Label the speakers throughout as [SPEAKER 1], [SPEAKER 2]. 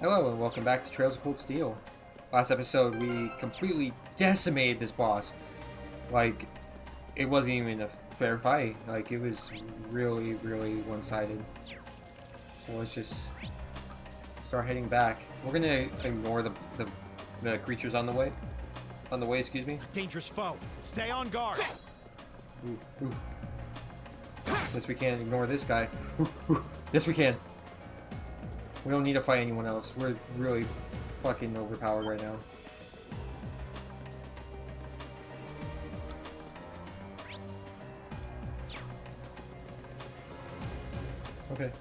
[SPEAKER 1] Hello and welcome back to Trails of Cold Steel. Last episode we completely decimated this boss. Like, it wasn't even a fair fight. Like, it was really, really one-sided. So let's just start heading back. We're gonna ignore the creatures on the way. Excuse me.
[SPEAKER 2] Dangerous foe. Stay on guard.
[SPEAKER 1] Ooh. Yes, we can ignore this guy. Yes, we can. We don't need to fight anyone else. We're really fucking overpowered right now. Okay.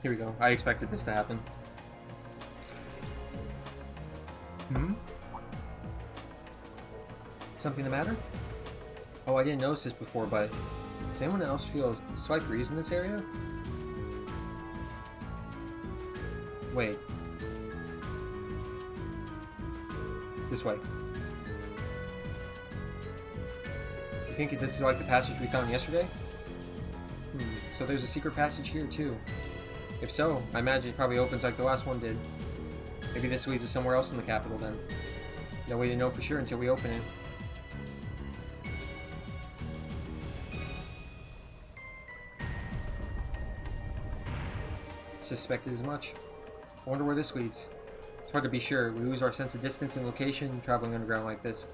[SPEAKER 1] Here we go. I expected this to happen. Something the matter? Oh, I didn't notice this before, but does anyone else feel a slight breeze in this area? Wait. This way. You think this is like the passage we found yesterday? So there's a secret passage here too. If so, I imagine it probably opens like the last one did. Maybe this leads us somewhere else in the capital then. No way to know for sure until we open it. Suspected as much. I wonder where this leads. It's hard to be sure. We lose our sense of distance and location traveling underground like this.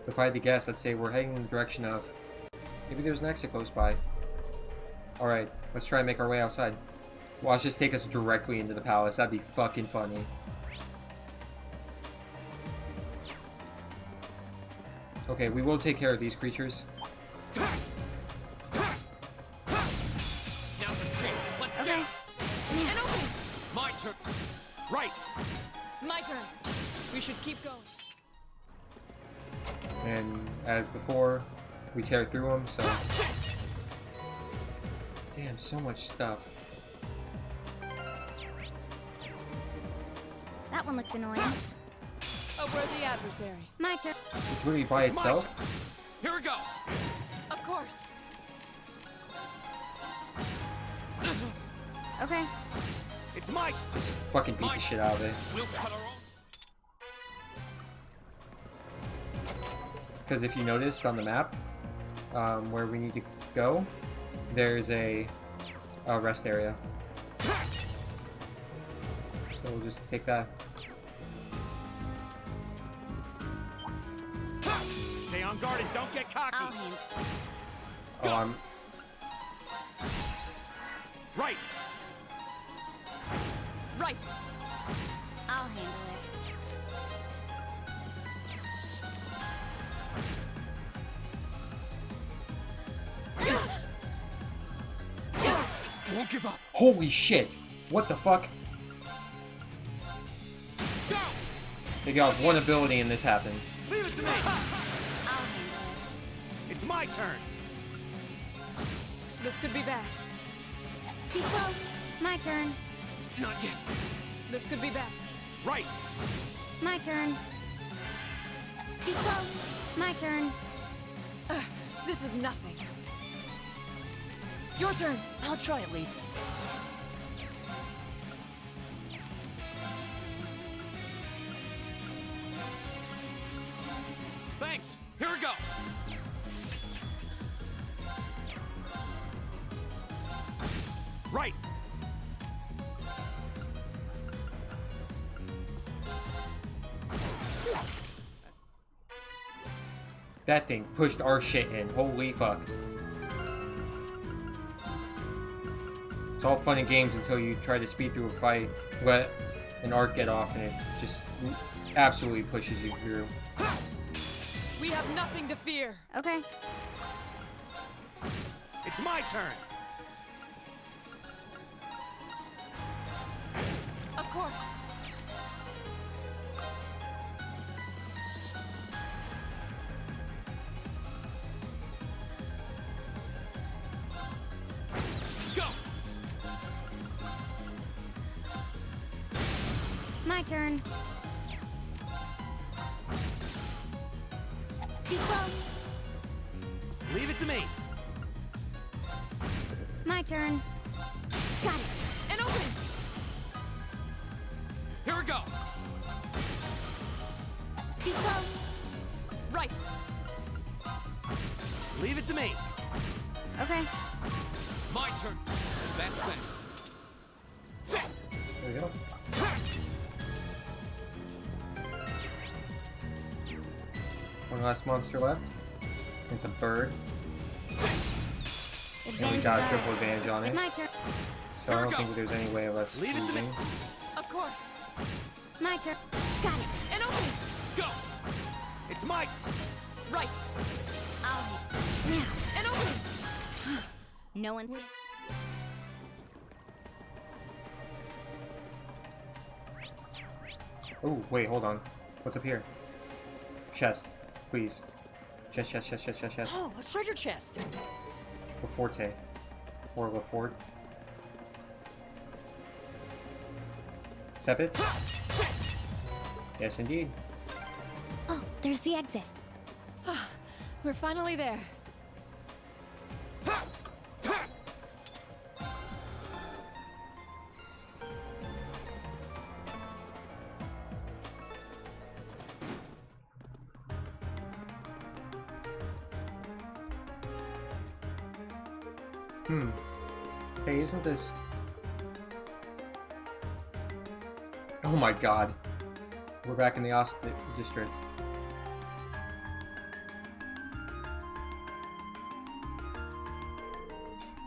[SPEAKER 1] If I had to guess, I'd say we're heading in the direction of... Maybe there's an exit close by. Alright, let's try and make our way outside. Watch this take us directly into the palace. That'd be fucking funny. Okay, we will take care of these creatures.
[SPEAKER 2] Now's a chance. Let's
[SPEAKER 3] Okay.
[SPEAKER 2] And open. My turn. Right.
[SPEAKER 3] My turn. We should keep going.
[SPEAKER 1] And as before, we tear through them, so... Damn, so much stuff.
[SPEAKER 3] That one looks annoying.
[SPEAKER 4] A worthy adversary.
[SPEAKER 3] My turn.
[SPEAKER 1] It's really by
[SPEAKER 2] It's my
[SPEAKER 1] itself?
[SPEAKER 2] turn. Here we go.
[SPEAKER 4] Of course.
[SPEAKER 3] Okay.
[SPEAKER 2] It's my turn.
[SPEAKER 1] Just fucking beat the shit out of it.
[SPEAKER 2] We'll cut our own.
[SPEAKER 1] Because if you noticed on the map, where we need to go, there's a rest area. So we'll just take that.
[SPEAKER 2] Stay on guard and don't get
[SPEAKER 3] I'll
[SPEAKER 2] cocky.
[SPEAKER 3] handle.
[SPEAKER 1] Oh, I'm...
[SPEAKER 2] Right.
[SPEAKER 4] Right.
[SPEAKER 3] I'll handle
[SPEAKER 2] Won't give up.
[SPEAKER 1] Holy shit! What the fuck?
[SPEAKER 2] Go.
[SPEAKER 1] They got one ability and this happens.
[SPEAKER 2] Leave it to me.
[SPEAKER 3] it. I'll handle it.
[SPEAKER 2] It's my turn.
[SPEAKER 4] This could be bad.
[SPEAKER 3] Too slow. My turn.
[SPEAKER 2] Not yet.
[SPEAKER 4] This could be bad.
[SPEAKER 2] Right.
[SPEAKER 3] My turn. Too slow. My turn.
[SPEAKER 4] This is nothing. Your turn.
[SPEAKER 5] I'll try at least.
[SPEAKER 2] Thanks. Here we go. Right.
[SPEAKER 1] That thing pushed our shit in. Holy fuck. It's all fun and games until you try to speed through a fight, let an arc get off, and it just absolutely pushes you through.
[SPEAKER 4] We have nothing to fear.
[SPEAKER 3] Okay.
[SPEAKER 2] It's my turn.
[SPEAKER 4] Of course.
[SPEAKER 2] Go.
[SPEAKER 3] My turn. Too slow.
[SPEAKER 2] Leave it to me.
[SPEAKER 3] My turn. Got it.
[SPEAKER 4] And open.
[SPEAKER 2] Here go!
[SPEAKER 3] Too slow.
[SPEAKER 4] Right.
[SPEAKER 2] Leave it to me.
[SPEAKER 3] Okay.
[SPEAKER 2] My turn. That's them.
[SPEAKER 1] There we go. One last monster left. It's a bird.
[SPEAKER 3] Advantage
[SPEAKER 1] got
[SPEAKER 3] is
[SPEAKER 1] a triple
[SPEAKER 3] ours.
[SPEAKER 1] advantage on
[SPEAKER 3] It's
[SPEAKER 1] it.
[SPEAKER 3] my turn.
[SPEAKER 1] So I
[SPEAKER 2] Here we
[SPEAKER 1] don't
[SPEAKER 2] go.
[SPEAKER 1] think there's any way of us
[SPEAKER 2] Leave it to me.
[SPEAKER 1] losing.
[SPEAKER 4] Of course.
[SPEAKER 3] My turn. Got it.
[SPEAKER 4] An opening.
[SPEAKER 2] Go! It's my...
[SPEAKER 4] Right.
[SPEAKER 3] I'll hit. Now.
[SPEAKER 4] An opening.
[SPEAKER 3] No one's.
[SPEAKER 1] Oh, wait, hold on. What's up here? Chest, please. Chest, chest, chest, chest, chest, chest.
[SPEAKER 5] Oh, a treasure chest.
[SPEAKER 1] Laforte. Or Lafort. Sepit? Yes, indeed.
[SPEAKER 3] Oh, there's the exit.
[SPEAKER 4] We're finally there.
[SPEAKER 1] Hey, isn't this... Oh my god. We're back in the Ost district.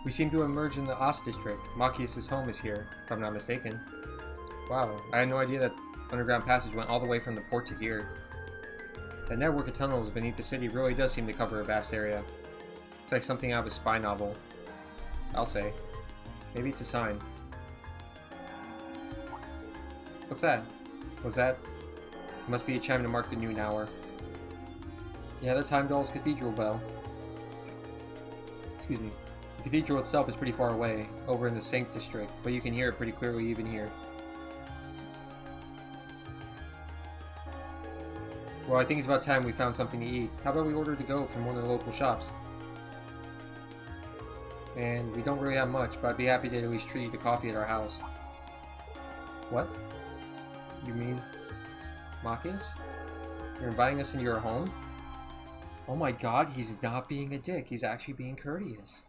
[SPEAKER 1] We seem to emerge in the Ost district. Machias' home is here, if I'm not mistaken. Wow, I had no idea that underground passage went all the way from the port to here. The network of tunnels beneath the city really does seem to cover a vast area. It's like something out of a spy novel. I'll say. Maybe it's a sign. What's that? Was that? It must be a chime to mark the noon hour. Yeah, the Time Doll's cathedral bell. Excuse me. The cathedral itself is pretty far away, over in the Sank district, but you can hear it pretty clearly even here. Well, I think it's about time we found something to eat. How about we order to go from one of the local shops? And we don't really have much, but I'd be happy to at least treat you to coffee at our house. What? You mean... Machias? You're inviting us into your home? Oh my god, he's not being a dick. He's actually being courteous.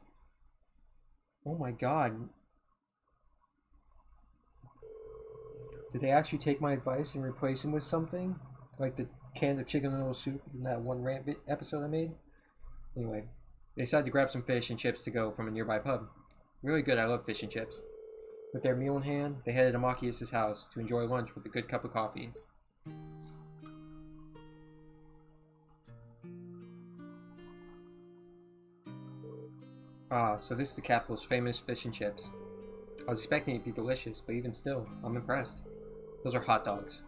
[SPEAKER 1] Oh my god. Did they actually take my advice and replace him with something? Like the can of chicken noodle soup in that one rant episode I made? Anyway, they decided to grab some fish and chips to go from a nearby pub. Really good, I love fish and chips. With their meal in hand, they headed to Machias' house to enjoy lunch with a good cup of coffee. Ah, so this is the capital's famous fish and chips. I was expecting it to be delicious, but even still, I'm impressed. Those are hot dogs.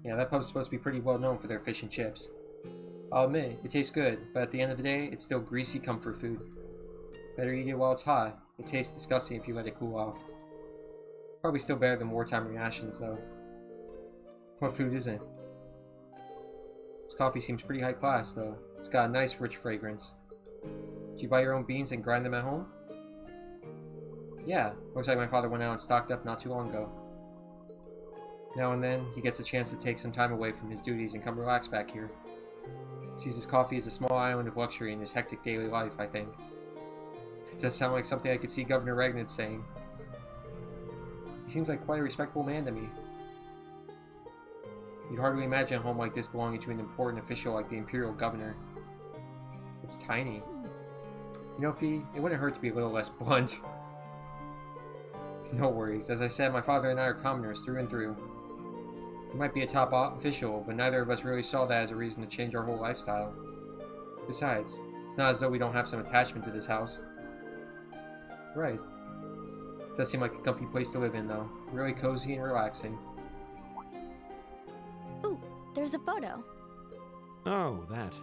[SPEAKER 1] Yeah, that pub's supposed to be pretty well known for their fish and chips. I'll admit, it tastes good, but at the end of the day, it's still greasy comfort food. Better eat it while it's hot. It tastes disgusting if you let it cool off. Probably still better than wartime rations, though. What food is it? This coffee seems pretty high class, though. It's got a nice, rich fragrance. Did you buy your own beans and grind them at home? Yeah, looks like my father went out and stocked up not too long ago. Now and then, he gets a chance to take some time away from his duties and come relax back here. Sees his coffee as a small island of luxury in his hectic daily life, I think. It does sound like something I could see Governor Regnitz saying. He seems like quite a respectable man to me. You'd hardly imagine a home like this belonging to an important official like the Imperial Governor. It's tiny. You know, Fee, it wouldn't hurt to be a little less blunt. No worries. As I said, my father and I are commoners through and through. He might be a top official, but neither of us really saw that as a reason to change our whole lifestyle. Besides, it's not as though we don't have some attachment to this house. Right. It does seem like a comfy place to live in, though. Really cozy and relaxing.
[SPEAKER 3] Ooh, there's a photo.
[SPEAKER 2] Oh, that.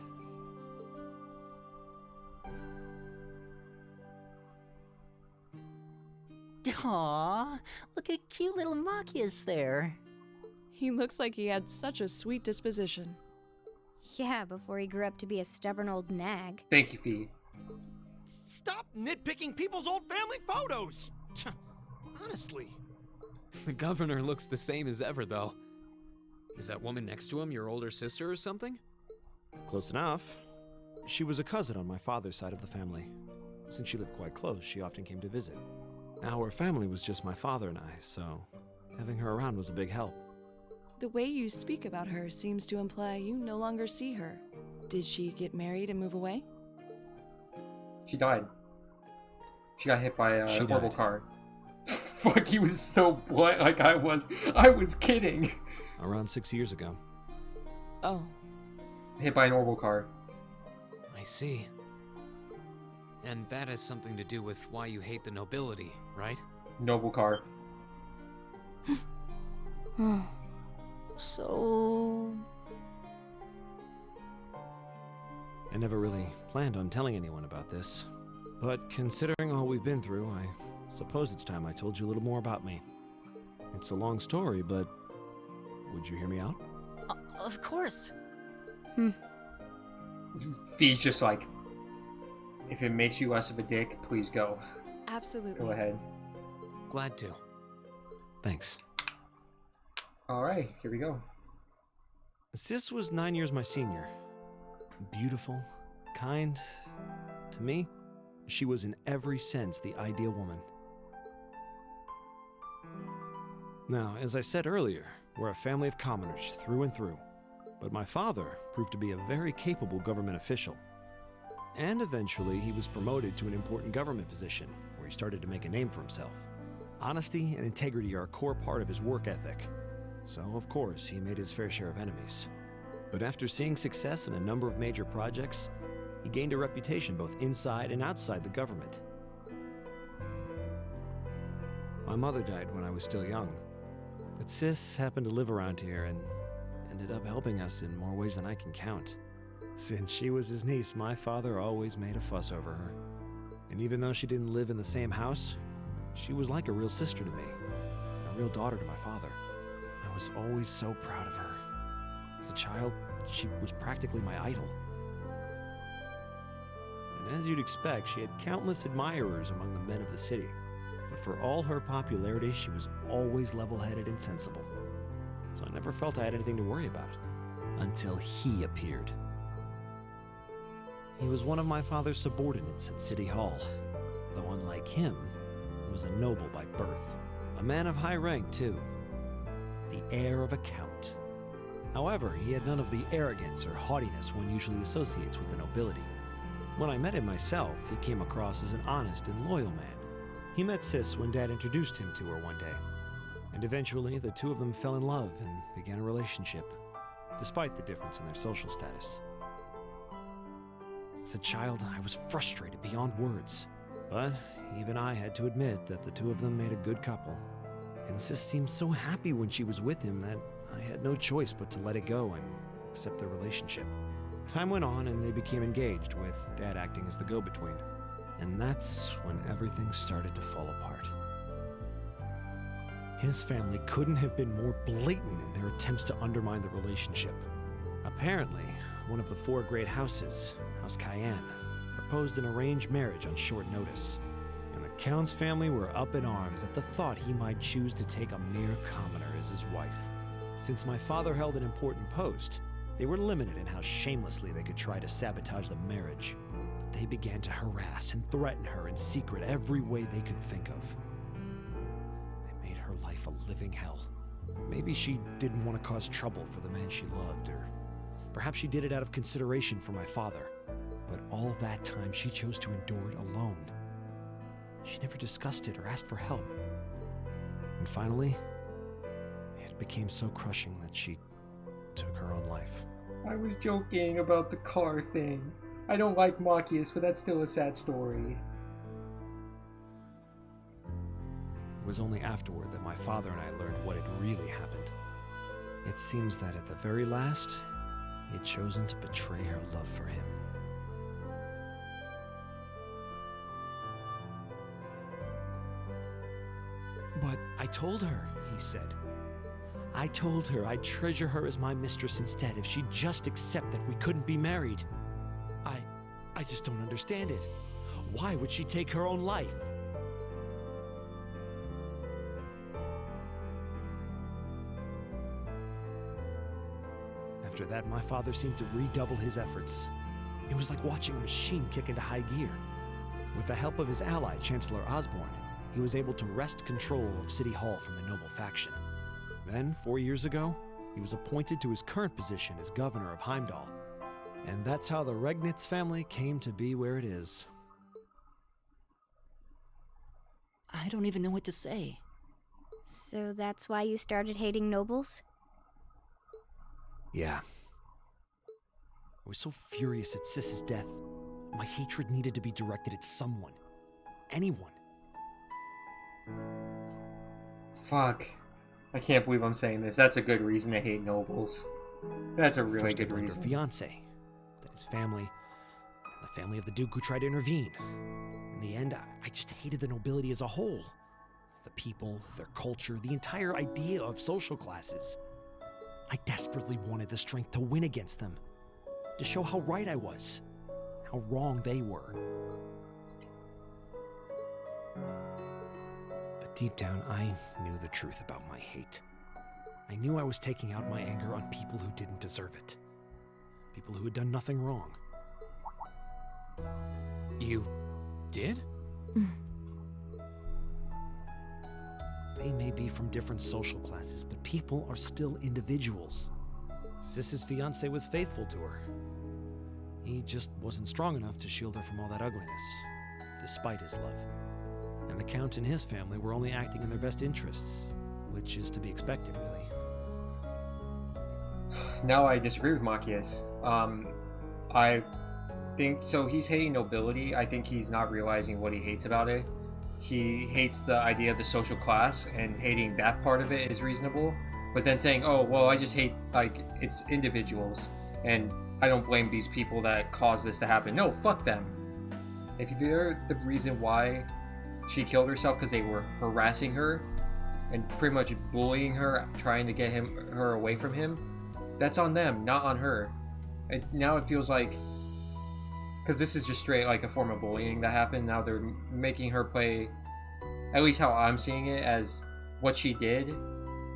[SPEAKER 5] Aww, look at cute little Machias there.
[SPEAKER 4] He looks like he had such a sweet disposition.
[SPEAKER 3] Yeah, before he grew up to be a stubborn old nag.
[SPEAKER 1] Thank you, Fee.
[SPEAKER 2] Stop nitpicking people's old family photos! Honestly. The governor looks the same as ever, though. Is that woman next to him your older sister or something?
[SPEAKER 6] Close enough. She was a cousin on my father's side of the family. Since she lived quite close, she often came to visit. Our family was just my father and I, so having her around was a big help.
[SPEAKER 4] The way you speak about her seems to imply you no longer see her. Did she get married and move away?
[SPEAKER 1] She died. She got hit by a
[SPEAKER 6] She
[SPEAKER 1] horrible
[SPEAKER 6] died.
[SPEAKER 1] car. Fuck, he was so blunt. Like I was kidding.
[SPEAKER 6] Around 6 years ago.
[SPEAKER 4] Oh,
[SPEAKER 1] Hit by an horrible car.
[SPEAKER 2] I see. And that has something to do with why you hate the nobility, right?
[SPEAKER 1] Noble car.
[SPEAKER 5] So...
[SPEAKER 6] I never really planned on telling anyone about this. But considering all we've been through, I suppose it's time I told you a little more about me. It's a long story, but would you hear me out?
[SPEAKER 5] Of course.
[SPEAKER 1] Fee's just like, if it makes you less of a dick, please go.
[SPEAKER 4] absolutely.
[SPEAKER 1] Go ahead.
[SPEAKER 2] Glad to.
[SPEAKER 6] Thanks.
[SPEAKER 1] Alright, here we go.
[SPEAKER 6] Sis was 9 years my senior. Beautiful, kind. To me, she was in every sense the ideal woman. Now, as I said earlier, we're a family of commoners through and through. But my father proved to be a very capable government official. And eventually, he was promoted to an important government position, where he started to make a name for himself. Honesty and integrity are a core part of his work ethic. So, of course, he made his fair share of enemies. But after seeing success in a number of major projects, he gained a reputation both inside and outside the government. My mother died when I was still young, but Sis happened to live around here and ended up helping us in more ways than I can count. Since she was his niece, my father always made a fuss over her. And even though she didn't live in the same house, she was like a real sister to me, a real daughter to my father. I was always so proud of her. As a child, she was practically my idol. And as you'd expect, she had countless admirers among the men of the city. But for all her popularity, she was always level-headed and sensible. So I never felt I had anything to worry about. Until he appeared. He was one of my father's subordinates at City Hall. Though unlike him, he was a noble by birth. A man of high rank, too. The heir of a count. However, he had none of the arrogance or haughtiness one usually associates with the nobility. When I met him myself, he came across as an honest and loyal man. He met Sis when Dad introduced him to her one day. And eventually, the two of them fell in love and began a relationship, despite the difference in their social status. As a child, I was frustrated beyond words. But even I had to admit that the two of them made a good couple. And Sis seemed so happy when she was with him that I had no choice but to let it go and accept their relationship. Time went on and they became engaged, with Dad acting as the go-between. And that's when everything started to fall apart. His family couldn't have been more blatant in their attempts to undermine the relationship. Apparently, one of the four great houses, House Cayenne, proposed an arranged marriage on short notice. And the Count's family were up in arms at the thought he might choose to take a mere commoner as his wife. Since my father held an important post, they were limited in how shamelessly they could try to sabotage the marriage. But they began to harass and threaten her in secret every way they could think of. They made her life a living hell. Maybe she didn't want to cause trouble for the man she loved, or perhaps she did it out of consideration for my father. But all that time, she chose to endure it alone. She never discussed it or asked for help. And finally, it became so crushing that she took her own life.
[SPEAKER 1] I was joking about the car thing. I don't like Machias, but that's still a sad story.
[SPEAKER 6] It was only afterward that my father and I learned what had really happened. It seems that at the very last, he had chosen to betray her love for him. But I told her, he said. I told her I'd treasure her as my mistress instead if she'd just accept that we couldn't be married. I just don't understand it. Why would she take her own life? After that, my father seemed to redouble his efforts. It was like watching a machine kick into high gear. With the help of his ally, Chancellor Osborne, he was able to wrest control of City Hall from the noble faction. Then, 4 years ago, he was appointed to his current position as governor of Heimdall. And that's how the Regnitz family came to be where it is.
[SPEAKER 5] I don't even know what to say.
[SPEAKER 3] So that's why you started hating nobles?
[SPEAKER 6] Yeah. I was so furious at Sis's death. My hatred needed to be directed at someone. Anyone.
[SPEAKER 1] Fuck. I can't believe I'm saying this. That's a good reason to hate nobles. That's a really
[SPEAKER 6] First, I
[SPEAKER 1] good
[SPEAKER 6] blamed
[SPEAKER 1] reason.
[SPEAKER 6] her fiance, then his family, and the family of the Duke who tried to intervene. In the end, I just hated the nobility as a whole. The people, their culture, the entire idea of social classes. I desperately wanted the strength to win against them, to show how right I was, how wrong they were. But deep down, I knew the truth about my hate. I knew I was taking out my anger on people who didn't deserve it. People who had done nothing wrong.
[SPEAKER 2] You did?
[SPEAKER 6] They may be from different social classes, but people are still individuals. Sis's fiancé was faithful to her. He just wasn't strong enough to shield her from all that ugliness, despite his love. And the Count and his family were only acting in their best interests, which is to be expected, really.
[SPEAKER 1] Now I disagree with Machias. I think so. He's hating nobility. I think he's not realizing what he hates about it. He hates the idea of the social class, and hating that part of it is reasonable. But then saying, "Oh, well, I just hate it's individuals, and I don't blame these people that caused this to happen." No, fuck them. If they're the reason why she killed herself because they were harassing her and pretty much bullying her, trying to get her away from him, that's on them, not on her. And now it feels like, because this is just straight like a form of bullying that happened, now they're making her play, at least how I'm seeing it, as what she did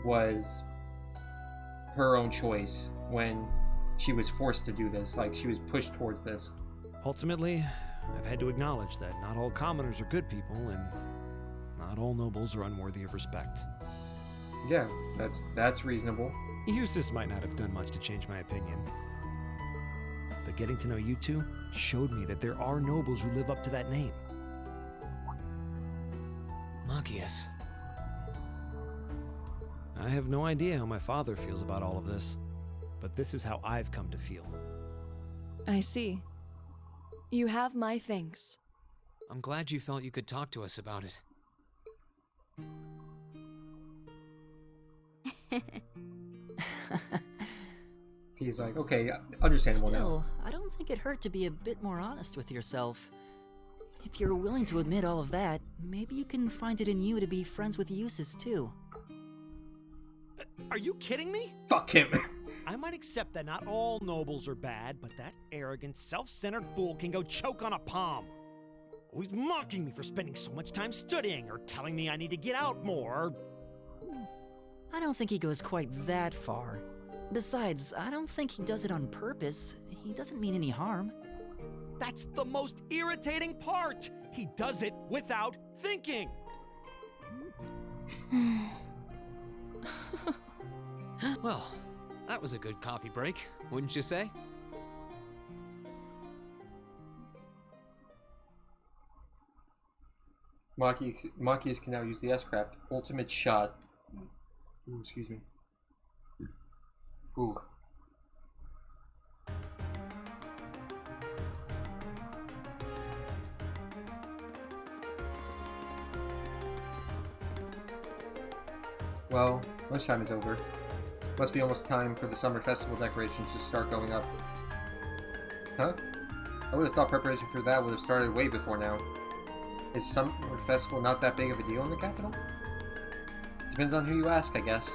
[SPEAKER 1] was her own choice when she was forced to do this, like she was pushed towards this.
[SPEAKER 6] Ultimately, I've had to acknowledge that not all commoners are good people, and not all nobles are unworthy of respect.
[SPEAKER 1] Yeah, that's reasonable.
[SPEAKER 6] Eustace might not have done much to change my opinion. But getting to know you two showed me that there are nobles who live up to that name.
[SPEAKER 2] Machias.
[SPEAKER 6] I have no idea how my father feels about all of this, but this is how I've come to feel.
[SPEAKER 4] I see. You have my thanks.
[SPEAKER 2] I'm glad you felt you could talk to us about it.
[SPEAKER 1] He's like, okay, understandable now.
[SPEAKER 5] Still, I don't think it hurt to be a bit more honest with yourself. If you're willing to admit all of that, maybe you can find it in you to be friends with Eustace too.
[SPEAKER 6] Are you kidding me?
[SPEAKER 1] Fuck him.
[SPEAKER 6] I might accept that not all nobles are bad, but that arrogant, self-centered fool can go choke on a palm. Always mocking me for spending so much time studying, or telling me I need to get out more.
[SPEAKER 5] I don't think he goes quite that far. Besides, I don't think he does it on purpose. He doesn't mean any harm.
[SPEAKER 6] That's the most irritating part! He does it without thinking!
[SPEAKER 2] Well, that was a good coffee break, wouldn't you say?
[SPEAKER 1] Machias can now use the S-Craft ultimate shot. Ooh, excuse me. Ooh. Well, lunchtime is over. Must be almost time for the summer festival decorations to start going up. Huh? I would have thought preparation for that would have started way before now. Is summer festival not that big of a deal in the capital? Depends on who you ask, I guess.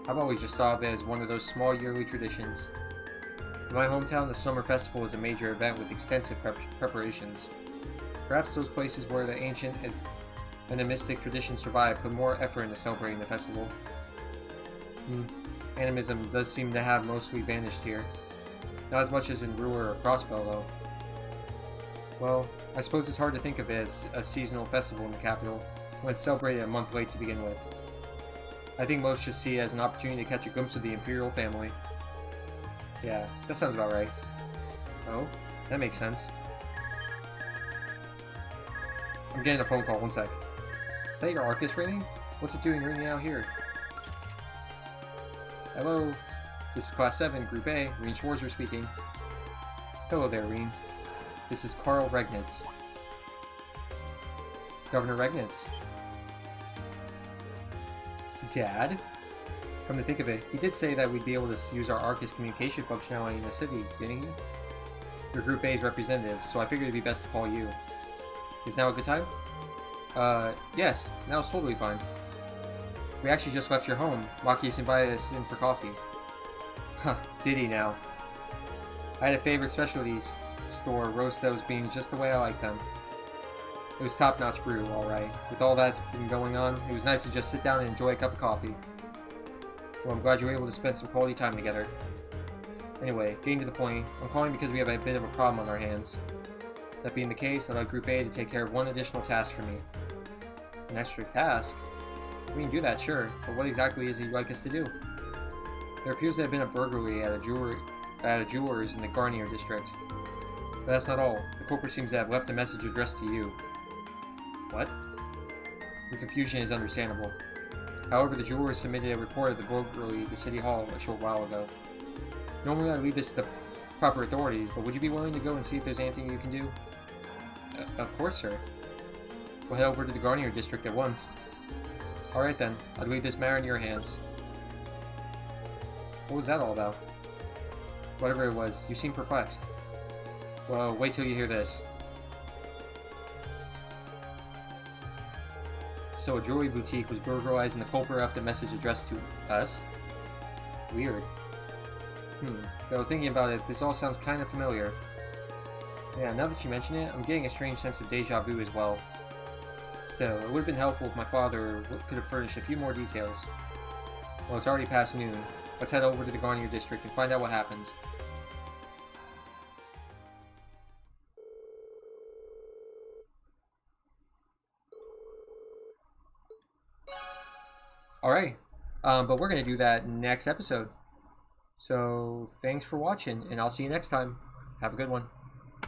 [SPEAKER 1] I've always just thought of it as one of those small yearly traditions. In my hometown, the summer festival is a major event with extensive preparations. Perhaps those places where the ancient and the mystic traditions survive put more effort into celebrating the festival. animism does seem to have mostly vanished here. Not as much as in Brewer or Crossbell, though. Well, I suppose it's hard to think of it as a seasonal festival in the capital, when it's celebrated a month late to begin with. I think most just see it as an opportunity to catch a glimpse of the Imperial family. Yeah, that sounds about right. Oh, that makes sense. I'm getting a phone call, one sec. Is that your Arcus ringing? What's it doing ringing out here? Hello, this is Class 7, Group A, Reen Schwarzer speaking. Hello there, Reen. This is Carl Regnitz. Governor Regnitz. Dad? Come to think of it, he did say that we'd be able to use our Arcus communication functionality in the city, didn't he? You're Group A's representative, so I figured it'd be best to call you. Is now a good time? Yes, now it's totally fine. We actually just left your home. Maki's invited us in for coffee. Huh, did he now? I had a favorite specialties store roast those beans just the way I like them. It was top-notch brew, alright. With all that's been going on, it was nice to just sit down and enjoy a cup of coffee. Well, I'm glad you were able to spend some quality time together. Anyway, getting to the point, I'm calling because we have a bit of a problem on our hands. That being the case, I'd like Group A to take care of one additional task for me. An extra task? We can do that, sure, but what exactly is it you'd like us to do? There appears to have been a burglary at a jeweler's in the Garnier district. But that's not all. The culprit seems to have left a message addressed to you. What? Your confusion is understandable. However, the jeweler submitted a report of the burglary to City Hall a short while ago. Normally I leave this to the proper authorities, but would you be willing to go and see if there's anything you can do? Of course, sir. We'll head over to the Garnier district at once. Alright then, I'll leave this matter in your hands. What was that all about? Whatever it was, you seem perplexed. Well, wait till you hear this. So a jewelry boutique was burglarized and the culprit left a message addressed to us? Weird. Though thinking about it, this all sounds kind of familiar. Yeah, now that you mention it, I'm getting a strange sense of deja vu as well. Still, it would have been helpful if my father could have furnished a few more details. Well, it's already past noon. Let's head over to the Garnier district and find out what happened. Alright, but we're going to do that next episode. So, thanks for watching, and I'll see you next time. Have a good one.